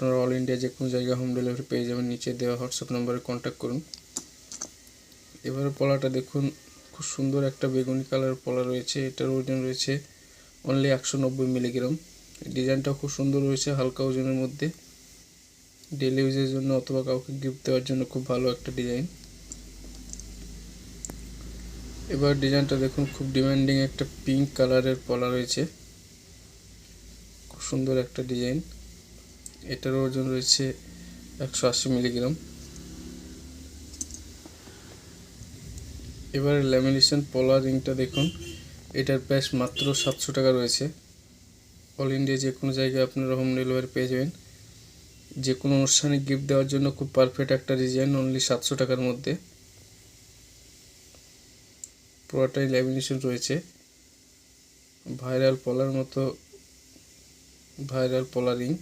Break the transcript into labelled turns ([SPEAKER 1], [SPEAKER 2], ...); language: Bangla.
[SPEAKER 1] আপনারা অল ইন্ডিয়া যে কোনো জায়গায় হোম ডেলিভারি পেয়ে যাবেন। নিচে দেওয়া হোয়াটসঅ্যাপ নম্বরে কন্ট্যাক্ট করুন। এবারে পলাটা দেখুন, খুব সুন্দর একটা বেগুনি কালার পলা রয়েছে। এটার ওজন রয়েছে অনলি 190 মিলিগ্রাম। ডিজাইনটা খুব সুন্দর রয়েছে, হালকা ওজনের মধ্যে। ডেলি ইউজের জন্য অথবা কাউকে গিফট দেওয়ার জন্য খুব ভালো একটা ডিজাইন। এবার ডিজাইনটা দেখুন, খুব ডিমান্ডিং একটা পিঙ্ক কালারের পলা রয়েছে, খুব সুন্দর একটা ডিজাইন। এটার ওজন রয়েছে 180 মিলিগ্রাম। এবার ল্যামিনেশন পলা রিংটা দেখুন, এটার প্রাইস মাত্র 700 টাকা রয়েছে। অল ইন্ডিয়া যে কোনো জায়গায় আপনারা হোম ডেলিভারি পেয়ে যাবেন। যে কোনো অনুষ্ঠানে গিফট দেওয়ার জন্য খুব পারফেক্ট একটা ডিজাইন, অনলি 700 টাকার মধ্যে। পুরোটাই ল্যামিনেশন রয়েছে, ভাইরাল পলার মতো ভাইরাল পলা রিং।